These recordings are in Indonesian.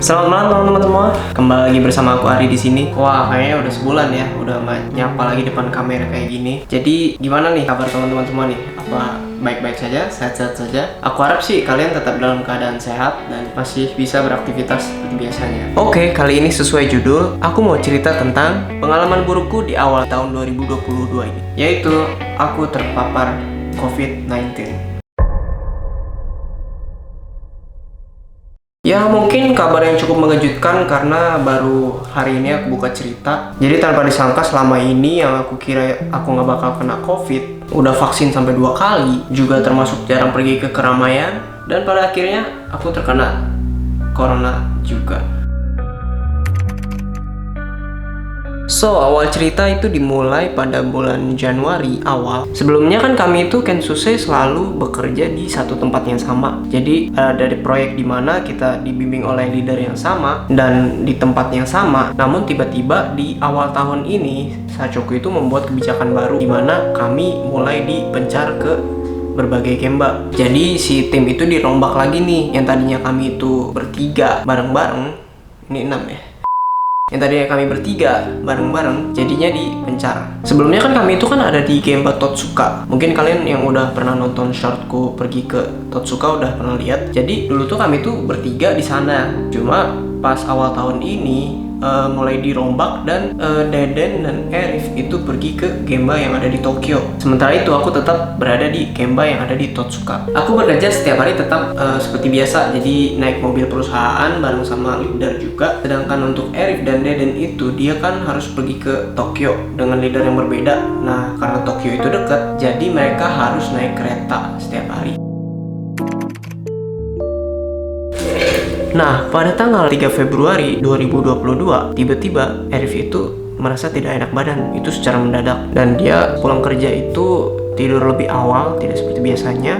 Selamat malam teman-teman semua. Kembali lagi bersama aku Ari di sini. Wah, kayaknya udah sebulan ya, udah nyapa lagi depan kamera kayak gini. Jadi gimana nih kabar teman-teman semua nih? Apa baik-baik saja, sehat-sehat saja? Aku harap sih kalian tetap dalam keadaan sehat dan masih bisa beraktivitas seperti biasanya. Oke, kali ini sesuai judul, aku mau cerita tentang pengalaman burukku di awal tahun 2022 ini. Yaitu aku terpapar COVID-19. Ya mungkin kabar yang cukup mengejutkan karena baru hari ini aku buka cerita. Jadi tanpa disangka selama ini yang aku kira aku nggak bakal kena COVID, udah vaksin sampai 2 kali, juga termasuk jarang pergi ke keramaian, dan pada akhirnya aku terkena corona juga. So, awal cerita itu dimulai pada bulan Januari awal. Sebelumnya kan kami itu Kensuse selalu bekerja di satu tempat yang sama. Jadi dari proyek di mana kita dibimbing oleh leader yang sama dan di tempat yang sama. Namun tiba-tiba di awal tahun ini Sachoku itu membuat kebijakan baru di mana kami mulai dipencar ke berbagai gemba. Jadi si tim itu dirombak lagi nih. Yang tadinya kami itu bertiga bareng-bareng, ini 6 ya. Yang tadinya kami bertiga bareng-bareng jadinya dipencar. Sebelumnya kan kami itu kan ada di Gemba Totsuka. Mungkin kalian yang udah pernah nonton shortku pergi ke Totsuka udah pernah lihat. Jadi dulu tuh kami tuh bertiga di sana. Cuma pas awal tahun ini mulai dirombak dan Deden dan Erif itu pergi ke Gemba yang ada di Tokyo. Sementara itu aku tetap berada di Gemba yang ada di Totsuka. Aku bekerja setiap hari tetap seperti biasa, jadi naik mobil perusahaan bareng sama leader juga. Sedangkan untuk Erif dan Deden itu dia kan harus pergi ke Tokyo dengan leader yang berbeda. Nah karena Tokyo itu dekat, jadi mereka harus naik kereta setiap hari. Nah, pada tanggal 3 Februari 2022, tiba-tiba Erif itu merasa tidak enak badan, itu secara mendadak. Dan dia pulang kerja itu tidur lebih awal, tidak seperti biasanya.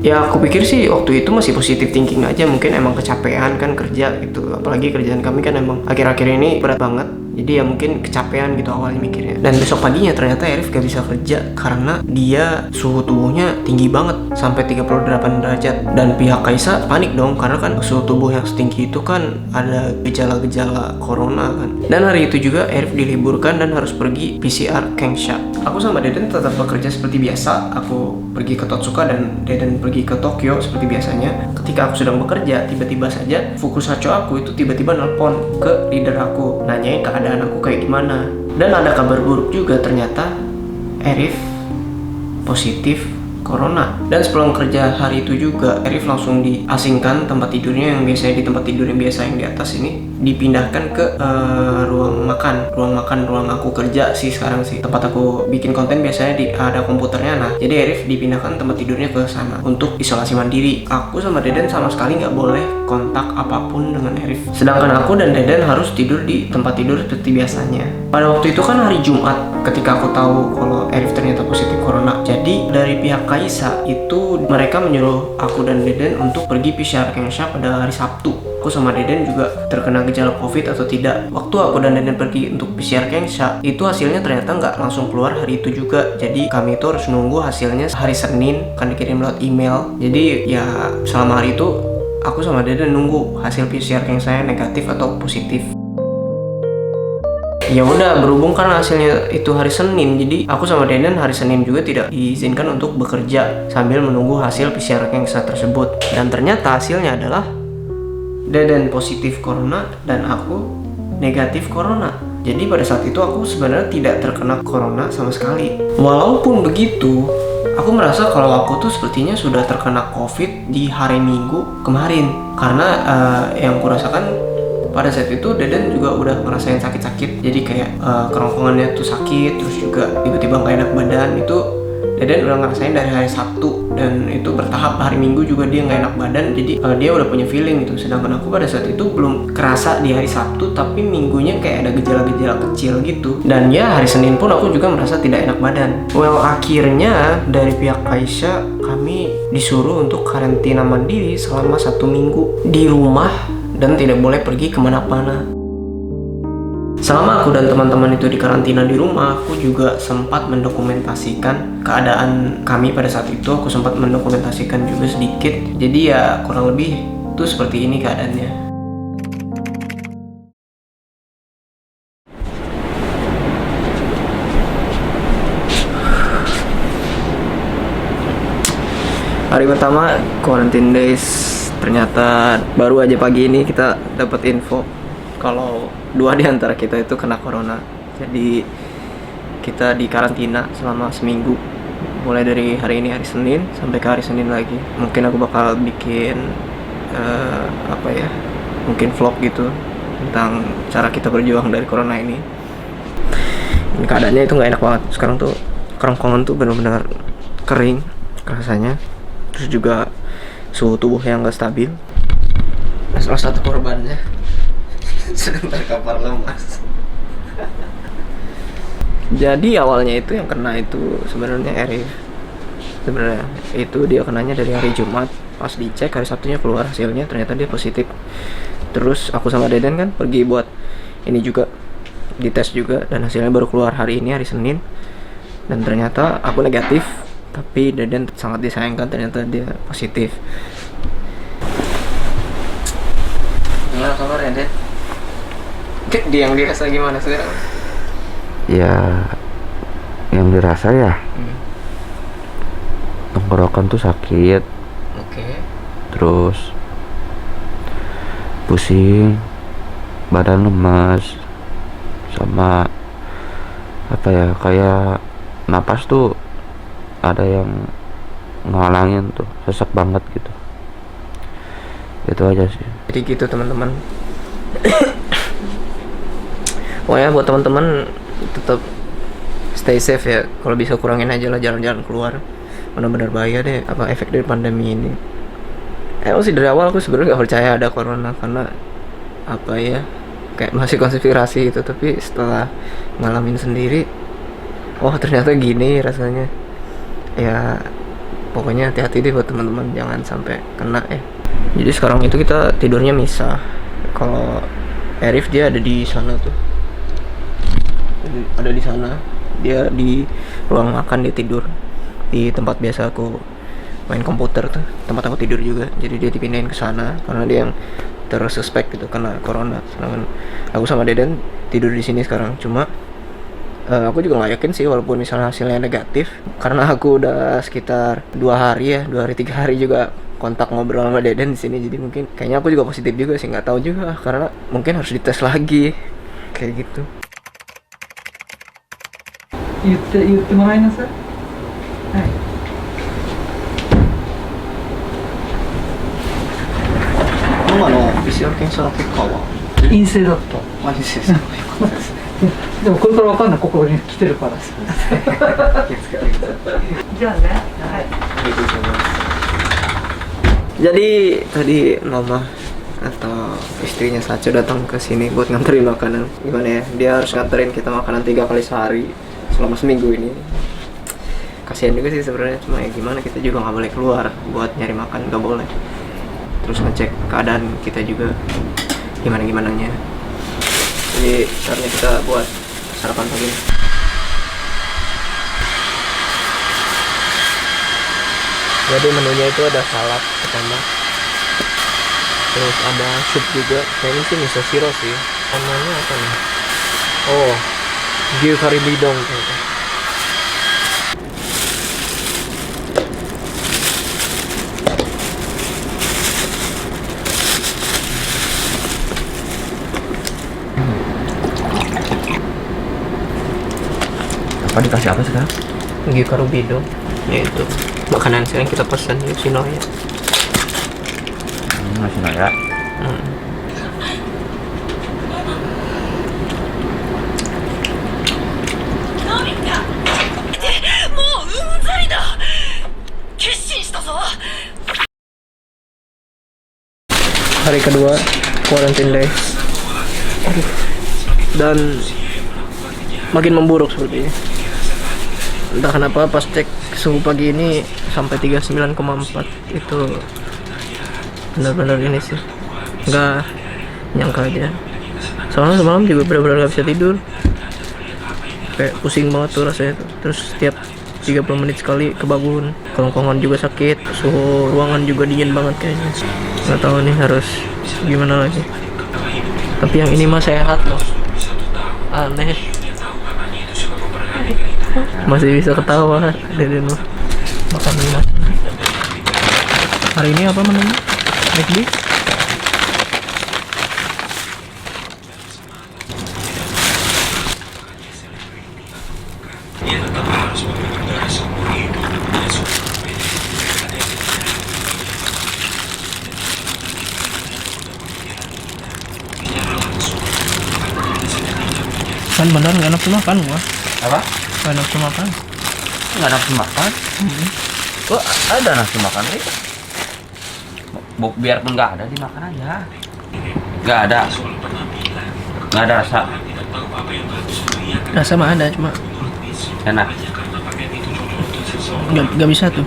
Ya, aku pikir sih waktu itu masih positive thinking aja, mungkin emang kecapean kan kerja gitu. Apalagi kerjaan kami kan emang akhir-akhir ini berat banget. Jadi ya mungkin kecapean gitu awalnya mikirnya. Dan besok paginya ternyata Erif gak bisa kerja karena dia suhu tubuhnya tinggi banget sampai 38 derajat. Dan pihak Kaisa panik dong karena kan suhu tubuh yang setinggi itu kan ada gejala-gejala corona kan. Dan hari itu juga Erif diliburkan dan harus pergi PCR Kengsha. Aku sama Deden tetap bekerja seperti biasa. Aku pergi ke Totsuka dan Deden pergi ke Tokyo seperti biasanya. Ketika aku sedang bekerja, tiba-tiba saja Fukusacho aku itu tiba-tiba nelpon ke leader aku, nanyain keadaan aku kayak gimana. Dan ada kabar buruk juga, ternyata Erif positif corona. Dan sepulang kerja hari itu juga Erif langsung diasingkan tempat tidurnya yang biasanya di tempat tidur yang biasa yang di atas ini dipindahkan ke ruang aku kerja sih sekarang sih, tempat aku bikin konten biasanya ada komputernya. Nah jadi Erif dipindahkan tempat tidurnya ke sana untuk isolasi mandiri. Aku sama Deden sama sekali nggak boleh kontak apapun dengan Erif, sedangkan aku dan Deden harus tidur di tempat tidur seperti biasanya. Pada waktu itu kan hari Jumat ketika aku tahu kalau Erif ternyata positif corona. Jadi dari pihak Kaisa itu mereka menyuruh aku dan Deden untuk pergi PCR Kengsha pada hari Sabtu. Aku sama Deden juga terkena gejala COVID atau tidak. Waktu aku dan Deden pergi untuk PCR Kengsha, itu hasilnya ternyata nggak langsung keluar hari itu juga. Jadi kami itu harus nunggu hasilnya hari Senin, akan dikirim lewat email. Jadi ya selama hari itu aku sama Deden nunggu hasil PCR Kengsha negatif atau positif. Ya udah, berhubung karena hasilnya itu hari Senin, jadi aku sama Deden hari Senin juga tidak diizinkan untuk bekerja sambil menunggu hasil PCR Kengsha tersebut. Dan ternyata hasilnya adalah Deden positif corona dan aku negatif corona. Jadi pada saat itu aku sebenarnya tidak terkena corona sama sekali. Walaupun begitu, aku merasa kalau aku tuh sepertinya sudah terkena COVID di hari Minggu kemarin. Karena yang kurasakan pada saat itu Deden juga udah ngerasain sakit-sakit. Jadi kayak kerongkongannya tuh sakit, terus juga tiba-tiba gak enak badan. Itu Deden udah ngerasain dari hari Sabtu, dan itu bertahap. Hari Minggu juga dia gak enak badan, jadi dia udah punya feeling gitu. Sedangkan aku pada saat itu belum kerasa di hari Sabtu, tapi Minggunya kayak ada gejala-gejala kecil gitu. Dan ya hari Senin pun aku juga merasa tidak enak badan. Well, akhirnya dari pihak Kaisa kami disuruh untuk karantina mandiri selama 1 minggu di rumah dan tidak boleh pergi kemana-mana. Selama aku dan teman-teman itu dikarantina di rumah, aku juga sempat mendokumentasikan keadaan kami pada saat itu. Aku sempat mendokumentasikan juga sedikit. Jadi ya kurang lebih itu seperti ini keadaannya. Hari pertama quarantine days, ternyata baru aja pagi ini kita dapat info kalau 2 di antara kita itu kena corona. Jadi kita di karantina selama seminggu, mulai dari hari ini hari Senin sampai ke hari Senin lagi. Mungkin aku bakal bikin mungkin vlog gitu tentang cara kita berjuang dari corona ini. Ini keadaannya itu nggak enak banget. Sekarang tuh kerongkongan tuh benar-benar kering rasanya. Terus juga suhu tubuh yang nggak stabil. Salah satu korbannya sedang terkapar lemas. Jadi awalnya itu yang kena itu sebenarnya Arif. Sebenarnya itu dia kenanya dari hari Jumat. Pas dicek hari Sabtunya keluar hasilnya, ternyata dia positif. Terus aku sama Deden kan pergi buat ini juga, dites juga, dan hasilnya baru keluar hari ini hari Senin. Dan ternyata aku negatif, tapi Deden sangat disayangkan ternyata dia positif. Gimana kabarnya, Den? Yang dirasa gimana sekarang? Ya, yang dirasa ya tenggorokan tuh sakit. Oke. Terus pusing, badan lemas, sama kayak napas tuh ada yang ngalangin tuh, sesak banget gitu. Itu aja sih. Jadi gitu teman-teman. Pokoknya buat teman-teman tetap stay safe ya. Kalau bisa kurangin aja lah jalan-jalan keluar. Benar-benar bahaya deh efek dari pandemi ini. Sih dari awal aku sebenarnya nggak percaya ada corona karena kayak masih konspirasi gitu. Tapi setelah ngalamin sendiri, ternyata gini rasanya. Ya pokoknya hati-hati deh buat teman-teman, jangan sampai kena ya. Jadi sekarang itu kita tidurnya misah. Kalau Arif dia ada di sana tuh, ada di sana. Dia di ruang makan, dia tidur di tempat biasa aku main komputer tuh, tempat aku tidur juga. Jadi dia dipindahin ke sana karena dia yang tersuspek gitu kena corona. Sedangkan aku sama Deden tidur di sini sekarang. Cuma aku juga nggak yakin sih walaupun misalnya hasilnya negatif, karena aku udah sekitar 2 hari 3 hari juga kontak ngobrol sama Deden di sini. Jadi mungkin kayaknya aku juga positif juga sih, nggak tahu juga karena mungkin harus dites lagi kayak gitu. 言ってもらいなさい。はい。ママの PCR 検査の結果は陰性だった。マジですか？でもこれからわかんない、ここに来てるから。じゃあね。はい。 Jadi tadi mama atau istrinya Sacho datang ke sini buat nganterin makanan. Gimana ya? Dia harus nganterin kita makanan 3 kali sehari selama seminggu ini. Kasihan juga sih sebenarnya, cuma ya gimana, kita juga nggak boleh keluar buat nyari makan, nggak boleh. Terus ngecek keadaan kita juga gimana-gimananya. Jadi saatnya kita buat sarapan pagi. Jadi menunya itu ada salad pertama, terus ada sup juga. Kayaknya sih miso siro sih. Namanya apa nih? Oh, gyu kari bidong kayaknya. Apa dikasih apa sekarang? Gyu kari bidong, yaitu makanan yang kita pesan di Yoshinoya. Yoshinoya. Hari kedua quarantine days. Dan makin memburuk sepertinya. Entah kenapa pas cek suhu pagi ini sampai 39,4, itu benar-benar ini sih nggak nyangka aja. Soalnya semalam juga benar-benar nggak bisa tidur, kayak pusing banget tuh rasanya tuh. Terus setiap 30 menit sekali kebangun, kerongkongan juga sakit, suhu ruangan juga dingin banget kayaknya. Nggak tahu nih harus gimana lagi. Tapi yang ini mah sehat loh, aneh. Masih bisa ketawa Deden mah makan mie. Hari ini apa menunya? McD? Kan bener nggak nafsu makan gua. Apa? Nggak nafsu makan. Nggak nafsu makan? Oh, ada nafsu makan, Rik. Biarpun nggak ada, dimakan aja. Nggak ada. Nggak ada rasa. Rasa mah ada, cuma Enak. nggak bisa tuh.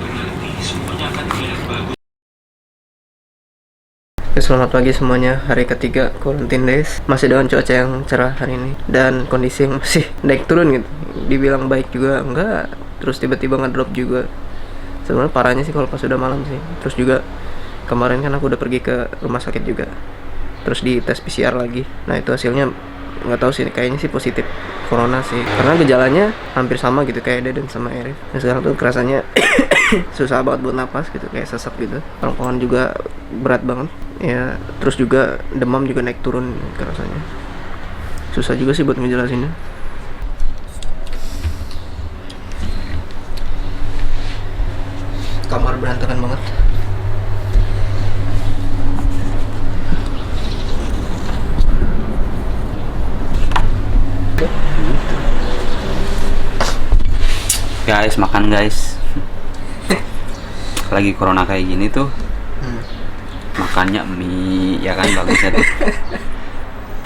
Selamat pagi semuanya, hari ketiga quarantine days. Masih dengan cuaca yang cerah hari ini dan kondisi yang masih naik turun gitu. Dibilang baik juga enggak, terus tiba-tiba ngedrop juga. Sebenarnya parahnya sih kalau pas udah malam sih. Terus juga kemarin kan aku udah pergi ke rumah sakit juga. Terus di tes PCR lagi. Nah, itu hasilnya nggak tahu sih, kayaknya sih positif corona sih. Karena gejalanya hampir sama gitu kayak Deden sama Erif. Nah, sekarang tuh kerasanya susah banget buat napas gitu, kayak sesak gitu. Kerongkongan juga berat banget. Ya, terus juga demam juga naik turun kerasanya. Susah juga sih buat ngejelasinnya. Kamar berantakan banget. Guys, makan guys. Lagi corona kayak gini tuh. Makannya mie, ya kan bagusnya tuh.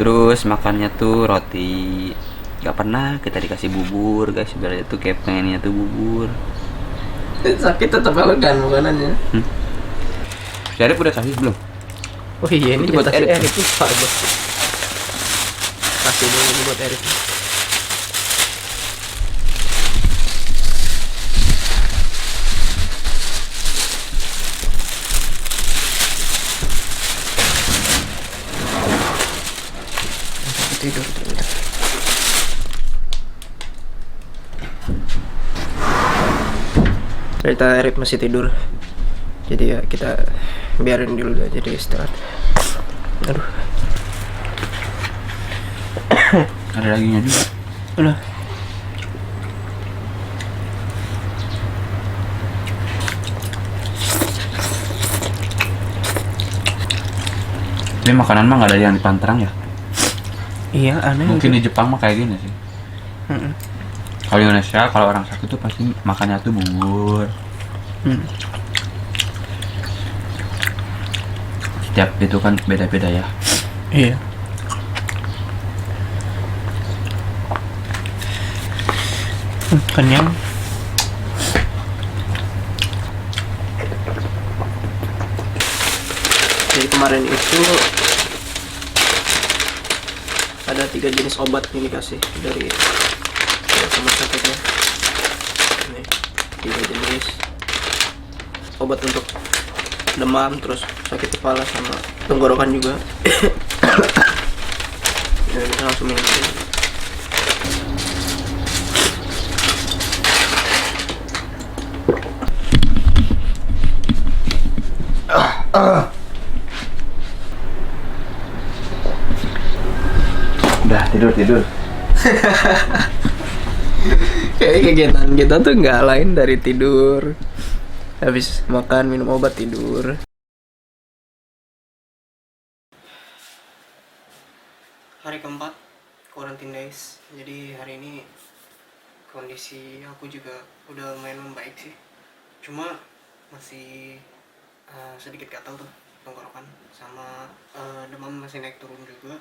Terus makannya tuh roti. Gak pernah kita dikasih bubur guys. Sebenarnya tuh kayak pengennya tuh bubur. Sakit tetap elegan makanannya. Syarif udah kasih belum? Oh iya, ini Itu buat buat Erik. Erik tuh Pak. Kasih dulu ini buat Erik. Tidur ternyata. Ternyata Erik masih tidur. Jadi ya kita biarin dulu aja, jadi istirahat. Aduh. Ada dagingnya juga. Udah. Ini makanan mah gak ada yang di Panterang ya? Iya, aneh. Mungkin di Jepang mah kayak gini sih. Kalau di Indonesia, kalau orang sakit tuh pasti makannya tuh bubur. Setiap itu kan beda-beda ya. Iya. Kenyang. Jadi kemarin itu ada 3 jenis obat yang dikasih dari rumah sakitnya. Ini 3 jenis obat untuk demam, terus sakit kepala sama tenggorokan juga. Ya, kita langsung minum aja. Udah tidur. Kayak kegiatan kita tuh nggak lain dari tidur. Habis makan, minum obat, tidur. Hari keempat quarantine days. Jadi hari ini kondisi aku juga udah lumayan membaik sih. Cuma masih sedikit gatal tuh tenggorokan, sama demam masih naik turun juga.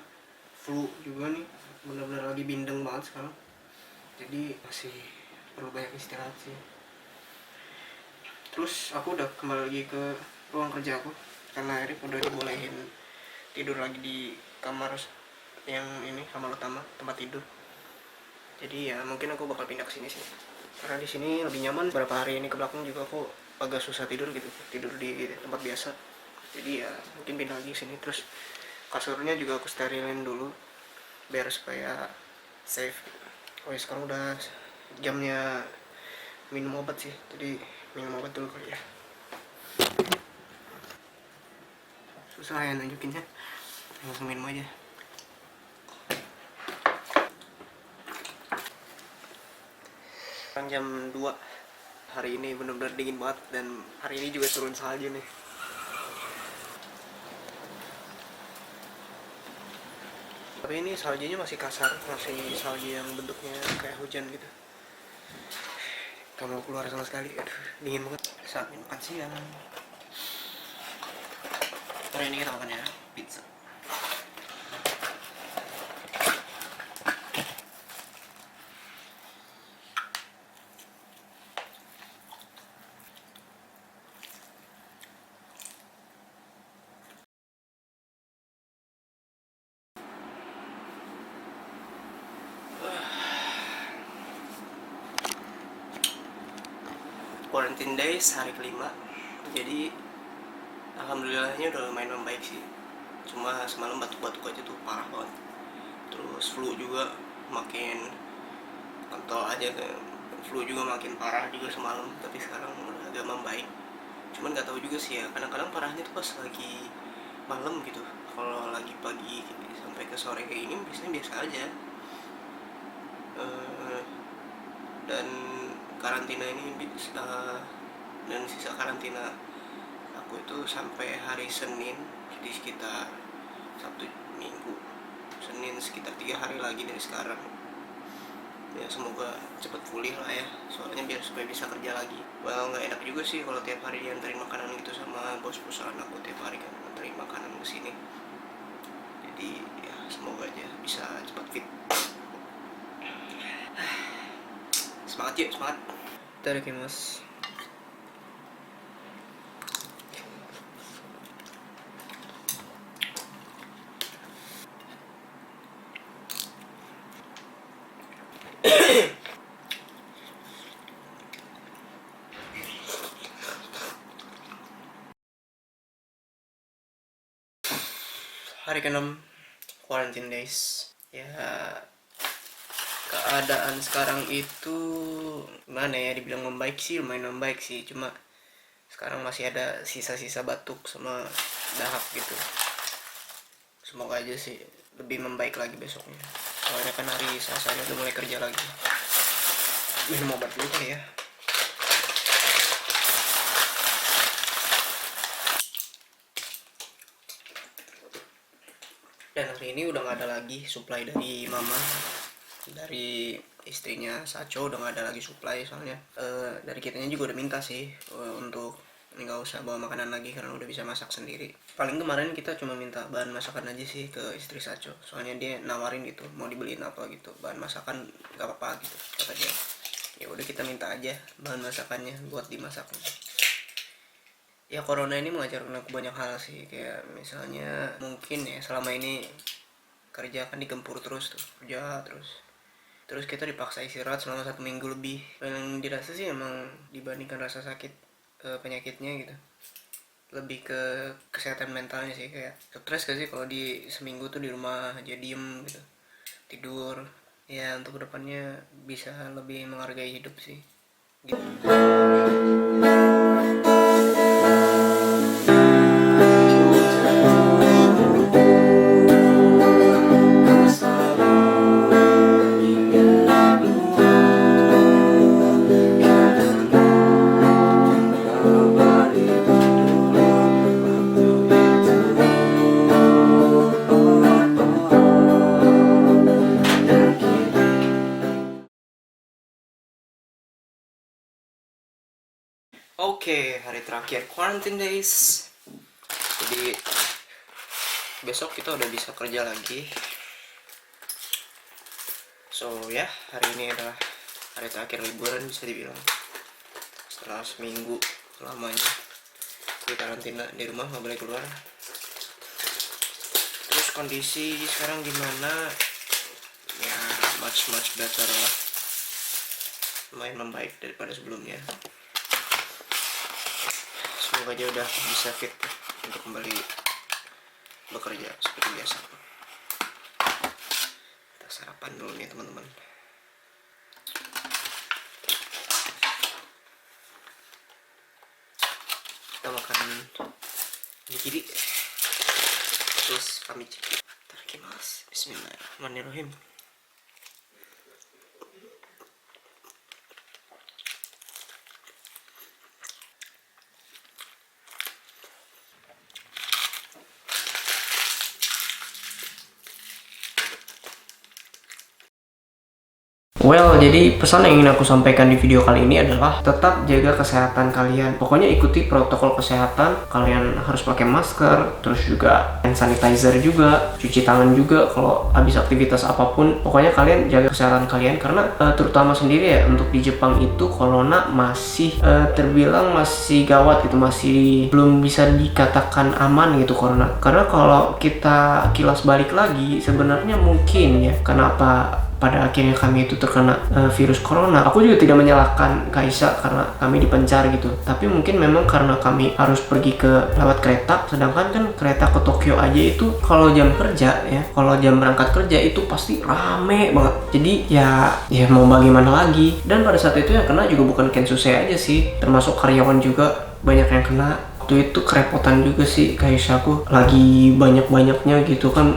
Flu juga nih, bener-bener lagi bindeng banget sekarang. Jadi masih perlu banyak istirahat sih. Terus aku udah kembali lagi ke ruang kerja aku karena Erik udah dibolehin tidur lagi di kamar yang ini, kamar utama, tempat tidur. Jadi ya mungkin aku bakal pindah ke sini sih. Karena di sini lebih nyaman. Beberapa hari ini ke belakang juga aku agak susah tidur gitu, tidur di tempat biasa. Jadi ya mungkin pindah lagi ke sini. Terus kasurnya juga aku sterilin dulu biar supaya safe. Oh ya, sekarang udah jamnya minum obat sih, jadi minum obat dulu kali ya. susah ya nunjukinnya, langsung minum aja. Sekarang jam 2. Hari ini benar-benar dingin banget dan hari ini juga turun salju nih. Tapi ini saljunya masih kasar, masih salju yang bentuknya kayak hujan gitu. Gak mau keluar sama sekali, aduh dingin banget. Saatnya makan siang. Hari ini kita makan ya pizza. Quarantine days hari kelima, jadi alhamdulillahnya udah lumayan membaik sih. Cuma semalam batuk-batuk aja tuh parah banget. Terus flu juga makin kental aja, flu juga makin parah juga semalam. Tapi sekarang udah agak membaik. Cuman nggak tahu juga sih ya. Kadang-kadang parahnya tuh pas lagi malam gitu. Kalau lagi pagi sampai ke sore kayak gini biasanya biasa aja. Dan karantina ini dan sisa karantina aku itu sampai hari Senin, jadi sekitar Sabtu Minggu Senin sekitar 3 hari lagi dari sekarang. Ya semoga cepet pulih lah ya, soalnya biar supaya bisa kerja lagi. Well, nggak enak juga sih kalau tiap hari dianterin makanan gitu sama bos perusahaan aku, tiap hari kan anterin makanan ke sini. Jadi ya semoga aja bisa cepat fit. Semangat yuk, semangat. Itadakimasu. Hari ke-6 quarantine days. Ya keadaan sekarang itu gimana ya, dibilang membaik sih, lumayan membaik sih, cuma sekarang masih ada sisa-sisa batuk sama dahak gitu. Semoga aja sih lebih membaik lagi besoknya, soalnya kan hari Selasa udah mulai kerja lagi. Minum obat dulu kali ya. Dan hari ini udah gak ada lagi supply dari mama, dari istrinya Sacho udah gak ada lagi supply, soalnya dari kitanya juga udah minta sih untuk nggak usah bawa makanan lagi karena udah bisa masak sendiri. Paling kemarin kita cuma minta bahan masakan aja sih ke istri Sacho, soalnya dia nawarin gitu mau dibeliin apa gitu, bahan masakan gak apa-apa gitu kata dia. Ya udah kita minta aja bahan masakannya buat dimasak. Ya corona ini mengajarkan aku banyak hal sih, kayak misalnya mungkin ya selama ini kerja kan digempur terus tuh, kerja terus kita dipaksa istirahat selama 1 minggu lebih. Yang dirasa sih emang dibandingkan rasa sakit penyakitnya gitu, lebih ke kesehatan mentalnya sih, kayak stres gak sih kalau di seminggu tuh di rumah aja diem gitu, tidur. Ya untuk kedepannya bisa lebih menghargai hidup sih gitu. Oke, hari terakhir quarantine days. Jadi besok kita udah bisa kerja lagi. So ya, hari ini adalah hari terakhir liburan bisa dibilang. Setelah seminggu lamanya di karantina di rumah, nggak boleh keluar. Terus kondisi sekarang gimana? Ya much better lah. Lumayan membaik daripada sebelumnya. Semoga aja udah bisa fit untuk kembali bekerja seperti biasa. Kita sarapan dulu nih teman-teman. Kita makan nigiri. Terus kami cek. Tarakimasu. Bismillahirrahmanirrahim. Well, jadi pesan yang ingin aku sampaikan di video kali ini adalah tetap jaga kesehatan kalian. Pokoknya ikuti protokol kesehatan. Kalian harus pakai masker, terus juga hand sanitizer juga, cuci tangan juga kalau habis aktivitas apapun. Pokoknya kalian jaga kesehatan kalian karena terutama sendiri ya untuk di Jepang itu corona masih terbilang masih gawat gitu, masih belum bisa dikatakan aman gitu corona. Karena kalau kita kilas balik lagi sebenarnya mungkin ya kenapa pada akhirnya kami itu terkena virus corona. Aku juga tidak menyalahkan Kaisa karena kami dipencar gitu. Tapi mungkin memang karena kami harus pergi ke lewat kereta, sedangkan kan kereta ke Tokyo aja itu kalau jam kerja ya, kalau jam berangkat kerja itu pasti rame banget. Jadi ya mau bagaimana lagi. Dan pada saat itu yang kena juga bukan Kensusei aja sih, termasuk karyawan juga banyak yang kena. Waktu itu kerepotan juga sih Kaisaku, lagi banyak-banyaknya gitu kan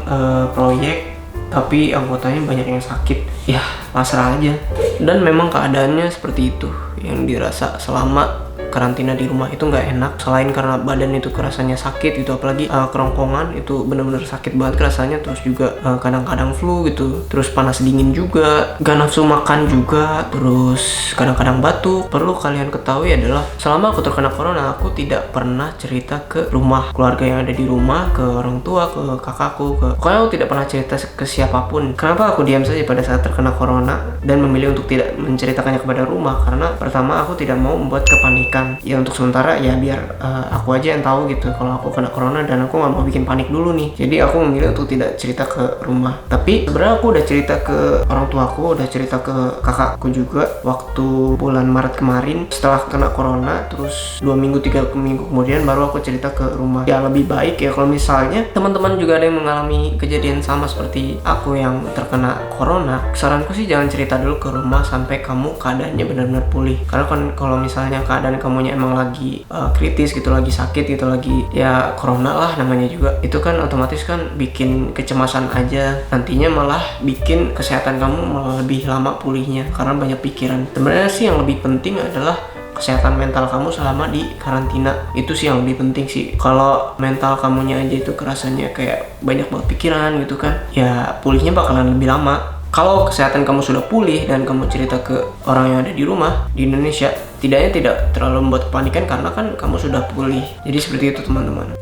proyek, tapi anggotanya banyak yang sakit. Ya pasrah aja. Dan memang keadaannya seperti itu yang dirasa selama karantina di rumah itu nggak enak. Selain karena badan itu kerasanya sakit gitu, apalagi kerongkongan itu bener-bener sakit banget rasanya. Terus juga kadang-kadang flu gitu, terus panas dingin juga, gak nafsu makan juga, terus kadang-kadang batuk. Perlu kalian ketahui adalah selama aku terkena corona, aku tidak pernah cerita ke rumah keluarga yang ada di rumah, ke orang tua, ke kakakku, pokoknya aku tidak pernah cerita ke siapapun. Kenapa aku diam saja pada saat terkena corona dan memilih untuk tidak menceritakannya kepada rumah? Karena pertama aku tidak mau membuat kepanikan. Ya untuk sementara ya biar aku aja yang tahu gitu kalau aku kena corona, dan aku nggak mau bikin panik dulu nih. Jadi aku memilih untuk tidak cerita ke rumah. Tapi sebenarnya aku udah cerita ke orang tuaku, udah cerita ke kakakku juga waktu bulan Maret kemarin setelah kena corona. Terus 2 minggu 3 minggu kemudian baru aku cerita ke rumah. Ya lebih baik ya kalau misalnya teman-teman juga ada yang mengalami kejadian sama seperti aku yang terkena corona, saranku sih jangan cerita dulu ke rumah sampai kamu keadaannya benar-benar pulih. Karena kan kalau misalnya keadaan kamunya emang lagi kritis gitu, lagi sakit gitu, lagi ya corona lah namanya juga, itu kan otomatis kan bikin kecemasan aja, nantinya malah bikin kesehatan kamu malah lebih lama pulihnya karena banyak pikiran. Sebenarnya sih yang lebih penting adalah kesehatan mental kamu selama di karantina. Itu sih yang lebih penting sih. Kalau mental kamunya aja itu kerasanya kayak banyak banget pikiran gitu kan, ya pulihnya bakalan lebih lama. Kalau kesehatan kamu sudah pulih dan kamu cerita ke orang yang ada di rumah di Indonesia, tidaknya tidak terlalu membuat kepanikan karena kan kamu sudah pulih. Jadi seperti itu teman-teman.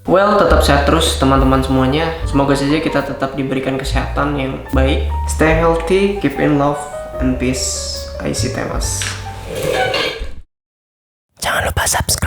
Well, tetap sehat terus teman-teman semuanya. Semoga saja kita tetap diberikan kesehatan yang baik. Stay healthy, keep in love and peace. I see Temas. Jangan lupa subscribe.